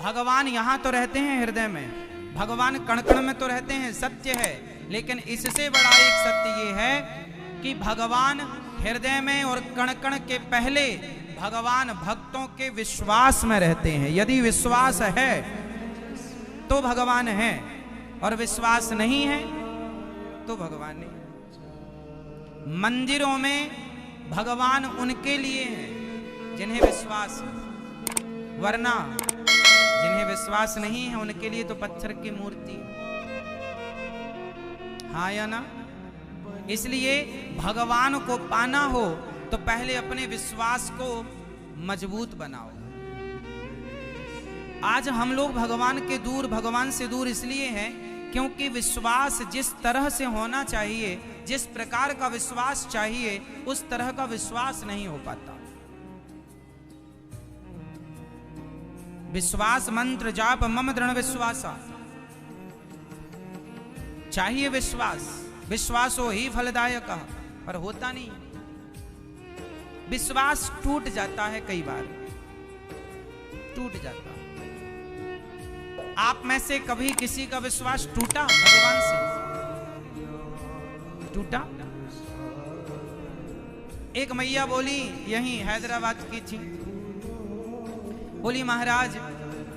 भगवान यहाँ तो रहते हैं हृदय में, भगवान कण कण में तो रहते हैं, सत्य है। लेकिन इससे बड़ा एक सत्य ये है कि भगवान हृदय में और कण कण के पहले भगवान भक्तों के विश्वास में रहते हैं। यदि विश्वास है तो भगवान है, और विश्वास नहीं है तो भगवान नहीं। मंदिरों में भगवान उनके लिए हैं जिन्हें विश्वास है, वरना जिन्हें विश्वास नहीं है उनके लिए तो पत्थर की मूर्ति है। हाँ या ना? इसलिए भगवान को पाना हो तो पहले अपने विश्वास को मजबूत बनाओ। आज हम लोग भगवान से दूर इसलिए हैं क्योंकि विश्वास जिस तरह से होना चाहिए, जिस प्रकार का विश्वास चाहिए, उस तरह का विश्वास नहीं हो पाता। विश्वास मंत्र जाप मम दृढ़ विश्वासा, चाहिए विश्वास, विश्वासो ही फलदायक, पर होता नहीं। विश्वास टूट जाता है, कई बार टूट जाता है। आप में से कभी किसी का विश्वास टूटा भगवान से? टूटा? एक मैया बोली, यहीं हैदराबाद की थी, बोली महाराज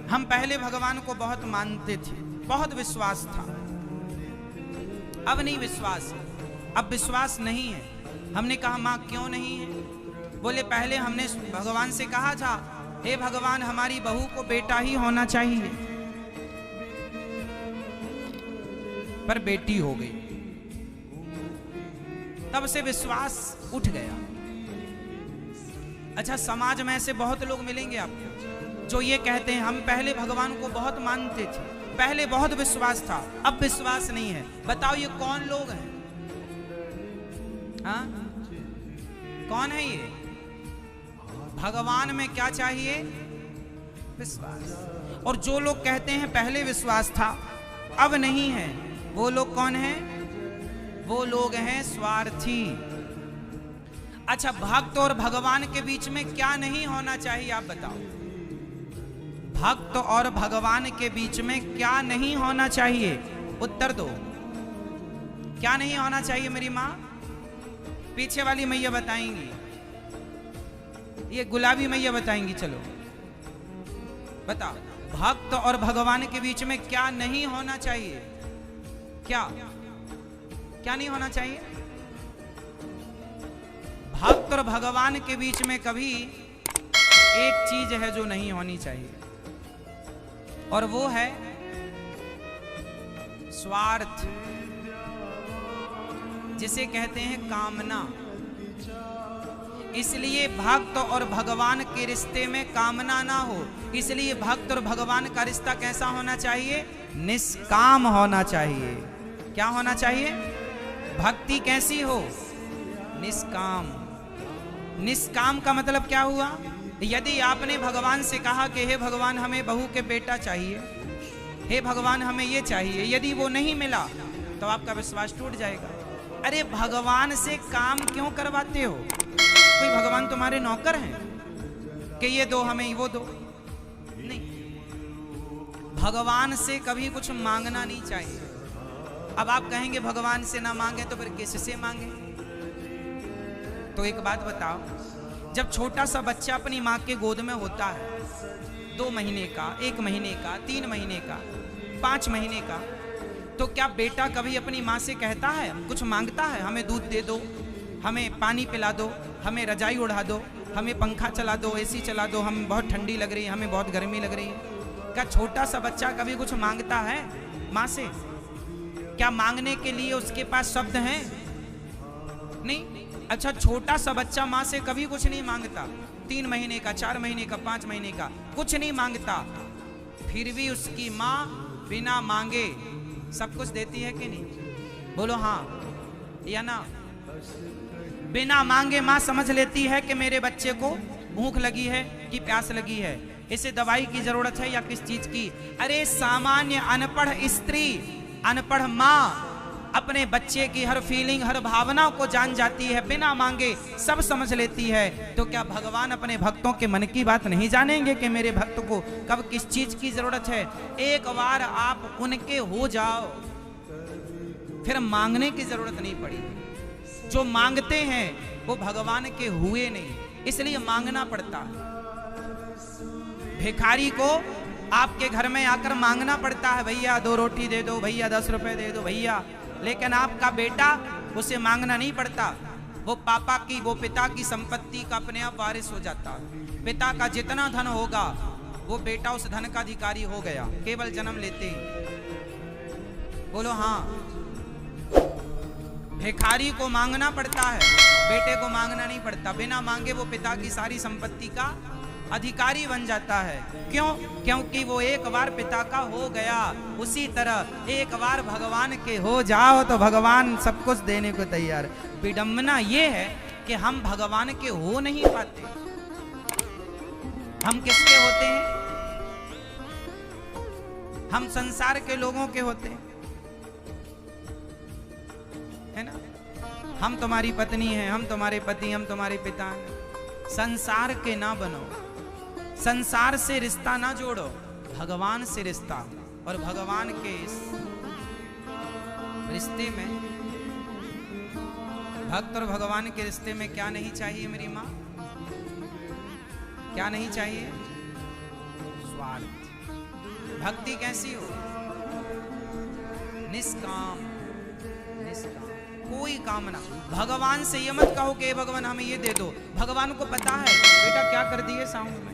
हम पहले भगवान को बहुत मानते थे, बहुत विश्वास था, अब नहीं विश्वास, अब विश्वास नहीं है। हमने कहा माँ क्यों नहीं है? बोले पहले हमने भगवान से कहा था, हे भगवान हमारी बहू को बेटा ही होना चाहिए, पर बेटी हो गई, तब से विश्वास उठ गया। अच्छा, समाज में ऐसे बहुत लोग मिलेंगे आपको जो ये कहते हैं हम पहले भगवान को बहुत मानते थे, पहले बहुत विश्वास था, अब विश्वास नहीं है। बताओ ये कौन लोग हैं? हाँ, कौन है ये? भगवान में क्या चाहिए? विश्वास। और जो लोग कहते हैं पहले विश्वास था अब नहीं है, वो लोग कौन हैं? वो लोग हैं स्वार्थी। अच्छा, भक्त और भगवान के बीच में क्या नहीं होना चाहिए आप बताओ? भक्त और भगवान के बीच में क्या नहीं होना चाहिए? उत्तर दो। क्या नहीं होना चाहिए मेरी माँ? पीछे वाली मैया बताएंगी, ये गुलाबी मैया बताएंगी। चलो बताओ, भक्त और भगवान के बीच में क्या नहीं होना चाहिए? क्या क्या नहीं होना चाहिए? भक्त और भगवान के बीच में कभी एक चीज है जो नहीं होनी चाहिए, और वो है स्वार्थ, जिसे कहते हैं कामना। इसलिए भक्त और भगवान के रिश्ते में कामना ना हो। इसलिए भक्त और भगवान का रिश्ता कैसा होना चाहिए? निष्काम होना चाहिए। क्या होना चाहिए? भक्ति कैसी हो? निष्काम। निष्काम का मतलब क्या हुआ? यदि आपने भगवान से कहा कि हे भगवान हमें बहू के बेटा चाहिए, हे भगवान हमें ये चाहिए, यदि वो नहीं मिला तो आपका विश्वास टूट जाएगा। अरे भगवान से काम क्यों करवाते हो? कोई भगवान तुम्हारे नौकर हैं कि ये दो हमें वो दो? नहीं, भगवान से कभी कुछ मांगना नहीं चाहिए। अब आप कहेंगे भगवान से ना मांगे तो फिर किससे मांगे? तो एक बात बताओ, जब छोटा सा बच्चा अपनी माँ के गोद में होता है, 2 महीने का, 1 महीने का, 3 महीने का, 5 महीने का, तो क्या बेटा कभी अपनी माँ से कहता है, कुछ मांगता है? हमें दूध दे दो, हमें पानी पिला दो, हमें रजाई उड़ा दो, हमें पंखा चला दो, एसी चला दो, हमें बहुत ठंडी लग रही है, हमें बहुत गर्मी लग रही है। क्या छोटा सा बच्चा कभी कुछ मांगता है माँ से? क्या मांगने के लिए उसके पास शब्द हैं? नहीं। अच्छा, छोटा सा बच्चा माँ से कभी कुछ नहीं मांगता, 3 महीने का, 4 महीने का, 5 महीने का, कुछ नहीं मांगता, फिर भी उसकी माँ बिना मांगे सब कुछ देती है कि नहीं? बोलो हाँ या ना? बिना मांगे माँ समझ लेती है कि मेरे बच्चे को भूख लगी है कि प्यास लगी है, इसे दवाई की जरूरत है या किस चीज की। अरे सामान्य अनपढ़ स्त्री, अनपढ़ माँ अपने बच्चे की हर फीलिंग, हर भावना को जान जाती है, बिना मांगे सब समझ लेती है, तो क्या भगवान अपने भक्तों के मन की बात नहीं जानेंगे कि मेरे भक्त को कब किस चीज की जरूरत है? एक बार आप उनके हो जाओ, फिर मांगने की जरूरत नहीं पड़ी। जो मांगते हैं वो भगवान के हुए नहीं, इसलिए मांगना पड़ता है। भिखारी को आपके घर में आकर मांगना पड़ता है, भैया 2 रोटी दे दो, भैया 10 रुपए दे दो भैया। लेकिन आपका बेटा, उसे मांगना नहीं पड़ता, वो पापा की, वो पिता की संपत्ति का अपने आप वारिस हो जाता है। पिता का जितना धन होगा वो बेटा उस धन का अधिकारी हो गया, केवल जन्म लेते ही। बोलो हाँ। भिखारी को मांगना पड़ता है, बेटे को मांगना नहीं पड़ता। बिना मांगे वो पिता की सारी संपत्ति का अधिकारी बन जाता है। क्यों? क्योंकि वो एक बार पिता का हो गया। उसी तरह एक बार भगवान के हो जाओ तो भगवान सब कुछ देने को तैयार। विडंबना ये है कि हम भगवान के हो नहीं पाते। हम किसके होते हैं? हम संसार के लोगों के होते हैं, है ना? हम तुम्हारी पत्नी हैं, हम तुम्हारे पति, हम तुम्हारे पिता हैं। संसार के ना बनो, संसार से रिश्ता ना जोड़ो, भगवान से रिश्ता। और भगवान के इस रिश्ते में, भक्त और भगवान के रिश्ते में क्या नहीं चाहिए मेरी माँ? क्या नहीं चाहिए? स्वार्थ। भक्ति कैसी हो? निष्काम, निष्काम, कोई कामना। भगवान से ये मत कहो कि भगवान हमें ये दे दो। भगवान को पता है बेटा क्या कर दिए साउंड में।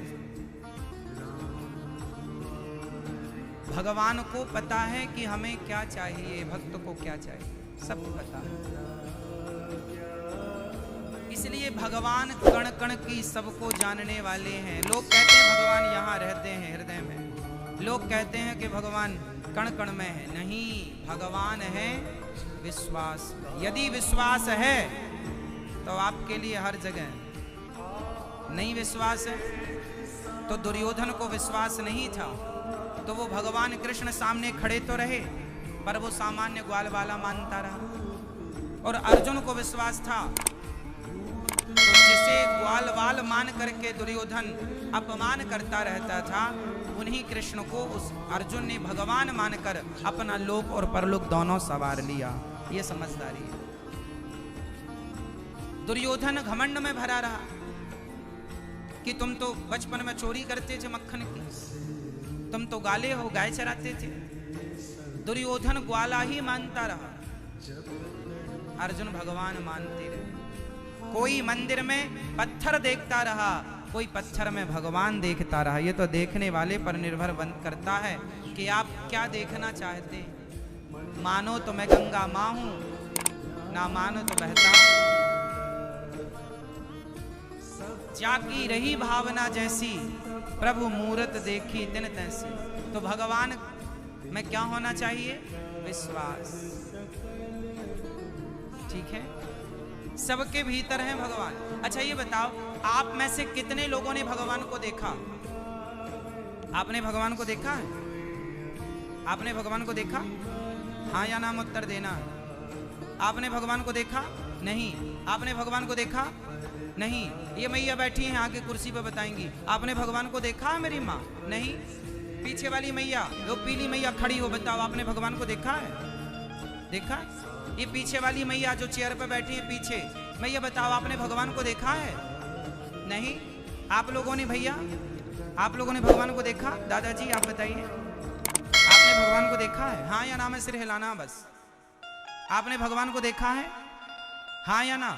भगवान को पता है कि हमें क्या चाहिए, भक्त को क्या चाहिए, सब पता है। इसलिए भगवान कण कण की सबको जानने वाले हैं। लोग कहते हैं भगवान यहाँ रहते हैं हृदय में, लोग कहते हैं कि भगवान कण कण में है। नहीं, भगवान है विश्वास। यदि विश्वास है तो आपके लिए हर जगह। नहीं विश्वास है तो दुर्योधन को विश्वास नहीं था तो वो भगवान कृष्ण सामने खड़े तो रहे, पर वो सामान्य ग्वाल वाला मानता रहा। और अर्जुन को विश्वास था तो जिसे ग्वाल वाल मान करके दुर्योधन अपमान करता रहता था, उन्हीं कृष्ण को उस अर्जुन ने भगवान मानकर अपना लोक और परलोक दोनों सवार लिया। ये समझदारी है। दुर्योधन घमंड में भरा रहा कि तुम तो बचपन में चोरी करते थे मक्खन की, तुम तो गाले हो, गाय चराते थे। दुर्योधन ग्वाला ही मानता रहा, अर्जुन भगवान मानते रहे। कोई मंदिर में पत्थर देखता रहा, कोई पत्थर में भगवान देखता रहा। ये तो देखने वाले पर निर्भर करता है कि आप क्या देखना चाहते हैं। मानो तो मैं गंगा माँ हूं, ना मानो तो बहता। जाकी रही भावना जैसी, प्रभु मूरत देखी दिन तैसी। तो भगवान में क्या होना चाहिए? विश्वास। ठीक है, सबके भीतर है भगवान। अच्छा ये बताओ, आप में से कितने लोगों ने भगवान को देखा? आपने भगवान को देखा है? आपने भगवान को देखा? हाँ या नाम उत्तर देना। आपने भगवान को देखा? नहीं। आपने भगवान को देखा? नहीं। ये मैया बैठी हैं आगे कुर्सी पर बताएंगी। आपने भगवान को देखा है मेरी माँ? नहीं। पीछे वाली मैया, वो पीली मैया खड़ी हो, बताओ आपने भगवान को देखा है? देखा? ये पीछे वाली मैया जो चेयर पर बैठी है पीछे, मैया बताओ आपने भगवान को देखा है? नहीं। आप लोगों ने, भैया आप लोगों ने भगवान को देखा? दादाजी आप बताइए, आपने भगवान को देखा है? हाँ या ना में सिर हिलाना बस। आपने भगवान को देखा है? हाँ या ना?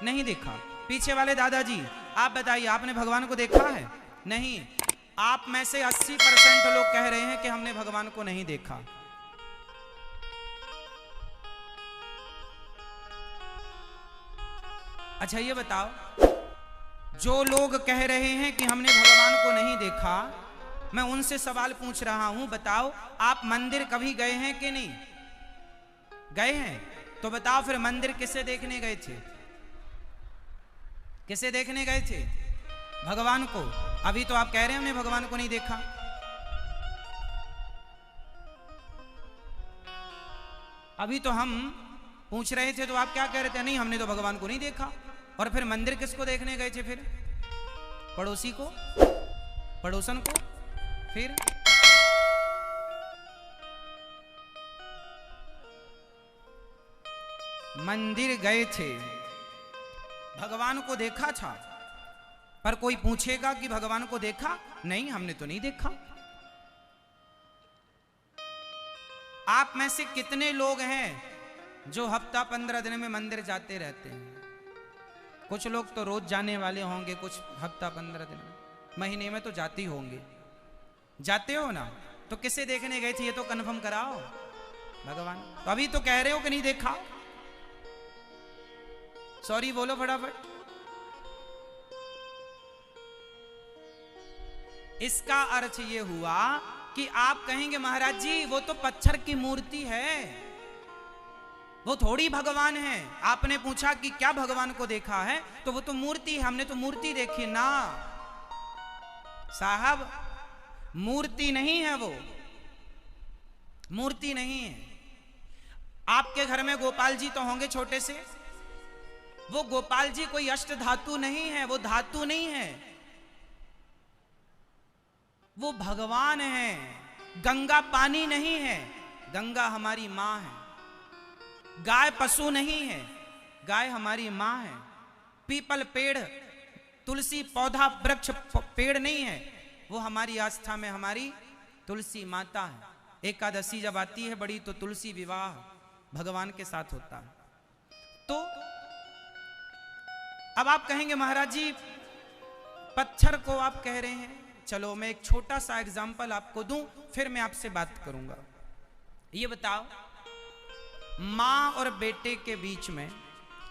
नहीं देखा। पीछे वाले दादाजी आप बताइए, आपने भगवान को देखा है? नहीं। आप में से 80% लोग कह रहे हैं कि हमने भगवान को नहीं देखा। अच्छा ये बताओ, जो लोग कह रहे हैं कि हमने भगवान को नहीं देखा, मैं उनसे सवाल पूछ रहा हूं, बताओ आप मंदिर कभी गए हैं कि नहीं गए हैं? तो बताओ फिर मंदिर किसे देखने गए थे? किसे देखने गए थे? भगवान को। अभी तो आप कह रहे हैं हमने भगवान को नहीं देखा। अभी तो हम पूछ रहे थे तो आप क्या कह रहे थे? नहीं, हमने तो भगवान को नहीं देखा। और फिर मंदिर किसको देखने गए थे? फिर पड़ोसी को, पड़ोसन को। फिर मंदिर गए थे, भगवान को देखा था, पर कोई पूछेगा कि भगवान को देखा? नहीं, हमने तो नहीं देखा। आप में से कितने लोग हैं जो हफ्ता 15 दिन में मंदिर जाते रहते हैं? कुछ लोग तो रोज जाने वाले होंगे, कुछ हफ्ता 15 दिन में, महीने में तो जाते ही होंगे। जाते हो ना? तो किसे देखने गए थे ये तो कंफर्म कराओ। भगवान। तो अभी तो कह रहे हो कि नहीं देखा। सॉरी बोलो फटाफट। इसका अर्थ ये हुआ कि आप कहेंगे महाराज जी वो तो पत्थर की मूर्ति है, वो थोड़ी भगवान है। आपने पूछा कि क्या भगवान को देखा है, तो वो तो मूर्ति है, हमने तो मूर्ति देखी ना। साहब मूर्ति नहीं है, वो मूर्ति नहीं है। आपके घर में गोपाल जी तो होंगे छोटे से, वो गोपाल जी कोई अष्ट धातु नहीं है, वो धातु नहीं है, वो भगवान है। गंगा पानी नहीं है, गंगा हमारी मां है। गाय पशु नहीं है, गाय हमारी मां है। पीपल पेड़, तुलसी पौधा वृक्ष पेड़ नहीं है, वो हमारी आस्था में हमारी तुलसी माता है। एकादशी जब आती है बड़ी, तो तुलसी विवाह भगवान के साथ होता है। तो अब आप कहेंगे महाराज जी पत्थर को आप कह रहे हैं। चलो मैं एक छोटा सा एग्जाम्पल आपको दूं, फिर मैं आपसे बात करूंगा। ये बताओ, मां और बेटे के बीच में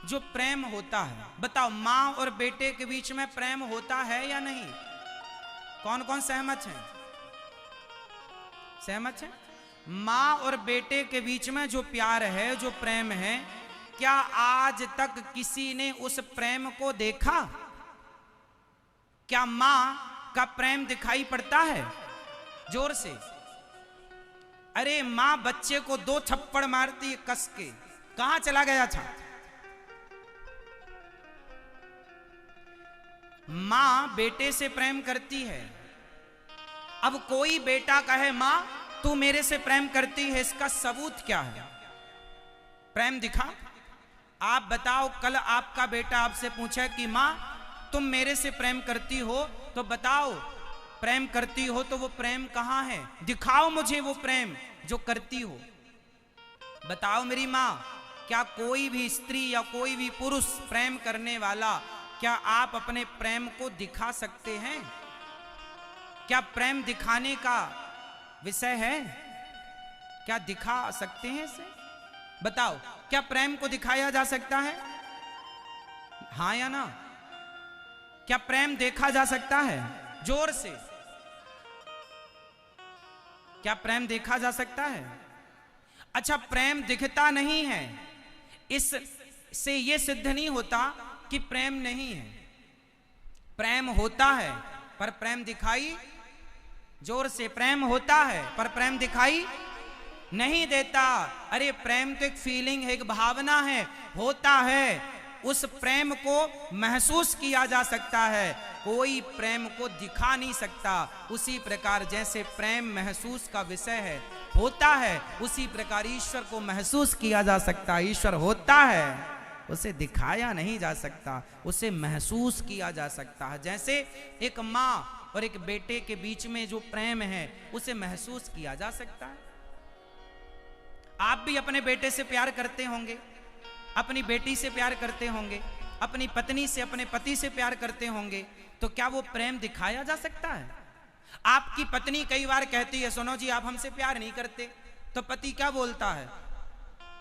जो प्रेम होता है, बताओ मां और बेटे के बीच में प्रेम होता है या नहीं? कौन कौन सहमत हैं? सहमत हैं? मां और बेटे के बीच में जो प्यार है, जो प्रेम है, क्या आज तक किसी ने उस प्रेम को देखा? क्या मां का प्रेम दिखाई पड़ता है? जोर से। अरे मां बच्चे को 2 थप्पड़ मारती है कस के, कहां चला गया था? मां बेटे से प्रेम करती है। अब कोई बेटा कहे मां तू मेरे से प्रेम करती है, इसका सबूत क्या है? प्रेम दिखा? आप बताओ, कल आपका बेटा आपसे पूछे कि मां तुम मेरे से प्रेम करती हो, तो बताओ प्रेम करती हो तो वो प्रेम कहां है? दिखाओ मुझे वो प्रेम जो करती हो। बताओ मेरी मां, क्या कोई भी स्त्री या कोई भी पुरुष प्रेम करने वाला, क्या आप अपने प्रेम को दिखा सकते हैं? क्या प्रेम दिखाने का विषय है? क्या दिखा सकते हैं इसे? बताओ, क्या प्रेम को दिखाया जा सकता है? हां या ना? क्या प्रेम देखा जा सकता है? जोर से। क्या प्रेम देखा जा सकता है? अच्छा, प्रेम दिखता नहीं है, इससे यह सिद्ध नहीं होता कि प्रेम नहीं है। प्रेम होता है पर प्रेम दिखाई, जोर से, प्रेम होता है पर प्रेम दिखाई नहीं देता। अरे प्रेम तो एक फीलिंग है, एक भावना है, होता है। उस प्रेम को महसूस किया जा सकता है, कोई प्रेम को दिखा नहीं सकता। उसी प्रकार जैसे प्रेम महसूस का विषय है, होता है, उसी प्रकार ईश्वर को महसूस किया जा सकता है। ईश्वर होता है, उसे दिखाया नहीं जा सकता, उसे महसूस किया जा सकता है। जैसे एक माँ और एक बेटे के बीच में जो प्रेम है, उसे महसूस किया जा सकता है। आप भी अपने बेटे से प्यार करते होंगे, अपनी बेटी से प्यार करते होंगे, अपनी पत्नी से, अपने पति से प्यार करते होंगे, तो क्या वो प्रेम दिखाया जा सकता है? आपकी पत्नी कई बार कहती है सुनो जी आप हमसे प्यार नहीं करते, तो पति क्या बोलता है?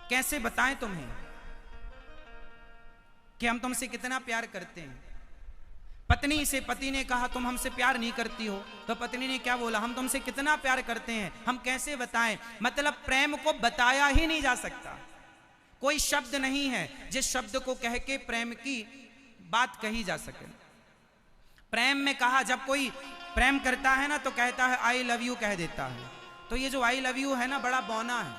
कैसे बताएं तुम्हें कि हम तुमसे कितना प्यार करते हैं? पत्नी से पति ने कहा तुम हमसे प्यार नहीं करती हो, तो पत्नी ने क्या बोला? हम तुमसे कितना प्यार करते हैं, हम कैसे बताएं? मतलब प्रेम को बताया ही नहीं जा सकता। कोई शब्द नहीं है जिस शब्द को कह के प्रेम की बात कही जा सके। प्रेम में कहा, जब कोई प्रेम करता है ना तो कहता है आई लव यू कह देता है। तो ये जो आई लव यू है ना, बड़ा बौना है।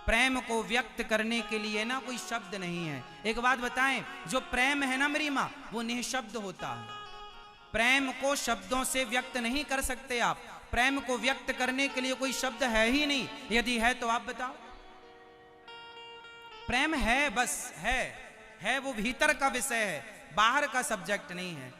प्रेम को व्यक्त करने के लिए ना कोई शब्द नहीं है। एक बात बताएं, जो प्रेम है ना मेरी माँ, वो निःशब्द होता है। प्रेम को शब्दों से व्यक्त नहीं कर सकते आप। प्रेम को व्यक्त करने के लिए कोई शब्द है ही नहीं। यदि है तो आप बताओ। प्रेम है, बस है वो भीतर का विषय है, बाहर का सब्जेक्ट नहीं है।